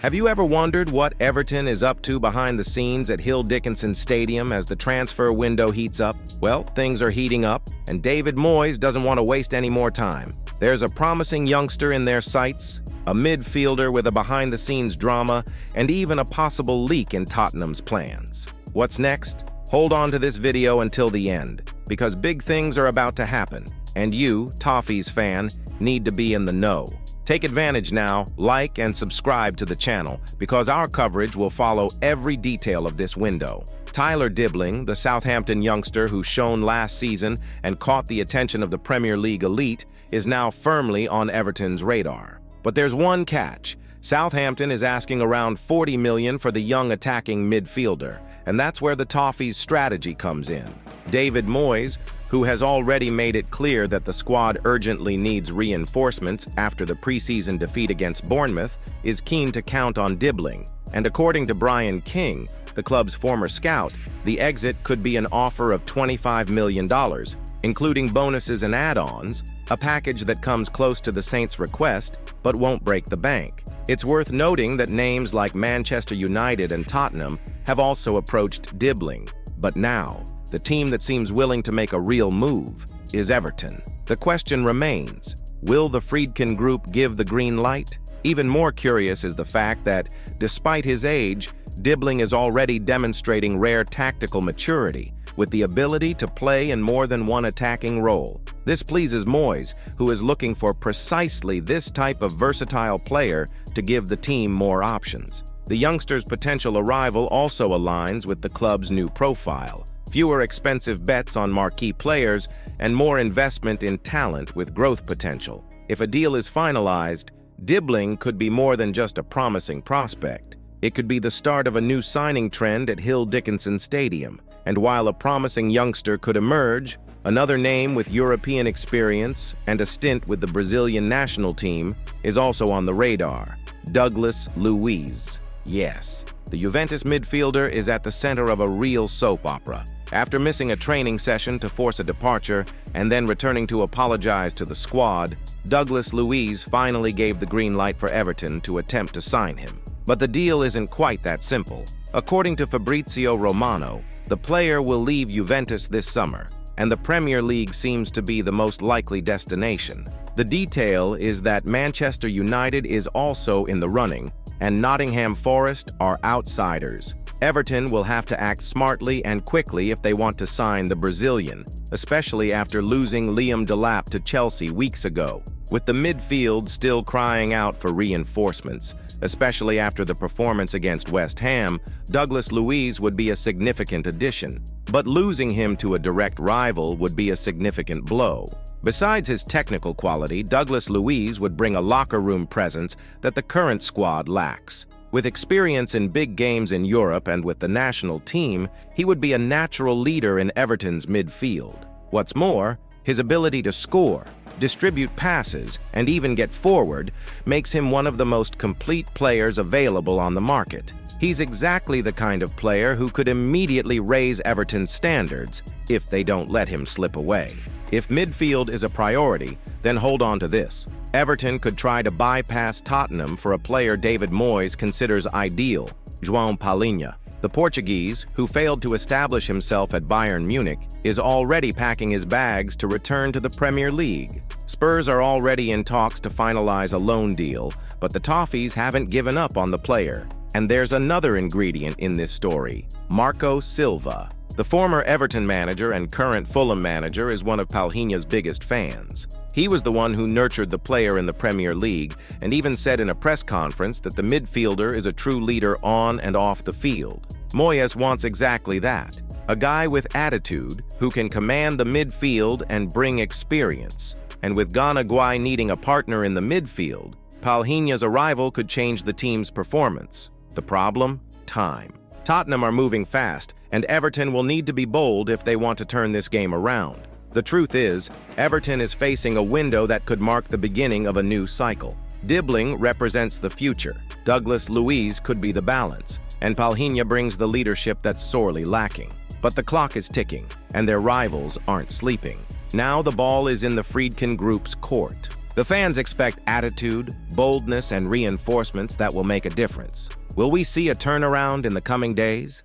Have you ever wondered what Everton is up to behind the scenes at Goodison Stadium as the transfer window heats up? Well, things are heating up, and David Moyes doesn't want to waste any more time. There's a promising youngster in their sights, a midfielder with a behind-the-scenes drama, and even a possible leak in Tottenham's plans. What's next? Hold on to this video until the end, because big things are about to happen, and you, Toffees fan, need to be in the know. Take advantage now, like and subscribe to the channel, because our coverage will follow every detail of this window. Tyler Dibbling, the Southampton youngster who shone last season and caught the attention of the Premier League elite, is now firmly on Everton's radar. But there's one catch. Southampton is asking around $40 million for the young attacking midfielder, and that's where the Toffees' strategy comes in. David Moyes, who has already made it clear that the squad urgently needs reinforcements after the preseason defeat against Bournemouth, is keen to count on Dibbling. And according to Brian King, the club's former scout, the exit could be an offer of $25 million, including bonuses and add-ons, a package that comes close to the Saints' request but won't break the bank. It's worth noting that names like Manchester United and Tottenham have also approached Dibbling. But now, the team that seems willing to make a real move is Everton. The question remains, will the Friedkin Group give the green light? Even more curious is the fact that, despite his age, Dibbling is already demonstrating rare tactical maturity, with the ability to play in more than one attacking role. This pleases Moyes, who is looking for precisely this type of versatile player to give the team more options. The youngster's potential arrival also aligns with the club's new profile. Fewer expensive bets on marquee players, and more investment in talent with growth potential. If a deal is finalized, Dibbling could be more than just a promising prospect. It could be the start of a new signing trend at Goodison Stadium. And while a promising youngster could emerge, another name with European experience and a stint with the Brazilian national team is also on the radar: Douglas Luiz. Yes, the Juventus midfielder is at the center of a real soap opera. After missing a training session to force a departure and then returning to apologize to the squad, Douglas Luiz finally gave the green light for Everton to attempt to sign him. But the deal isn't quite that simple. According to Fabrizio Romano, the player will leave Juventus this summer, and the Premier League seems to be the most likely destination. The detail is that Manchester United is also in the running, and Nottingham Forest are outsiders. Everton will have to act smartly and quickly if they want to sign the Brazilian, especially after losing Liam Delap to Chelsea weeks ago. With the midfield still crying out for reinforcements, especially after the performance against West Ham, Douglas Luiz would be a significant addition. But losing him to a direct rival would be a significant blow. Besides his technical quality, Douglas Luiz would bring a locker room presence that the current squad lacks. With experience in big games in Europe and with the national team, he would be a natural leader in Everton's midfield. What's more, his ability to score, distribute passes, and even get forward makes him one of the most complete players available on the market. He's exactly the kind of player who could immediately raise Everton's standards if they don't let him slip away. If midfield is a priority, then hold on to this. Everton could try to bypass Tottenham for a player David Moyes considers ideal, João Palhinha. The Portuguese, who failed to establish himself at Bayern Munich, is already packing his bags to return to the Premier League. Spurs are already in talks to finalize a loan deal, but the Toffees haven't given up on the player. And there's another ingredient in this story: Marco Silva. The former Everton manager and current Fulham manager is one of Palhinha's biggest fans. He was the one who nurtured the player in the Premier League and even said in a press conference that the midfielder is a true leader on and off the field. Moyes wants exactly that: a guy with attitude who can command the midfield and bring experience. And with Gana Guai needing a partner in the midfield, Palhinha's arrival could change the team's performance. The problem? Time. Tottenham are moving fast, and Everton will need to be bold if they want to turn this game around. The truth is, Everton is facing a window that could mark the beginning of a new cycle. Dibbling represents the future, Douglas Luiz could be the balance, and Palhinha brings the leadership that's sorely lacking. But the clock is ticking, and their rivals aren't sleeping. Now the ball is in the Friedkin Group's court. The fans expect attitude, boldness, and reinforcements that will make a difference. Will we see a turnaround in the coming days?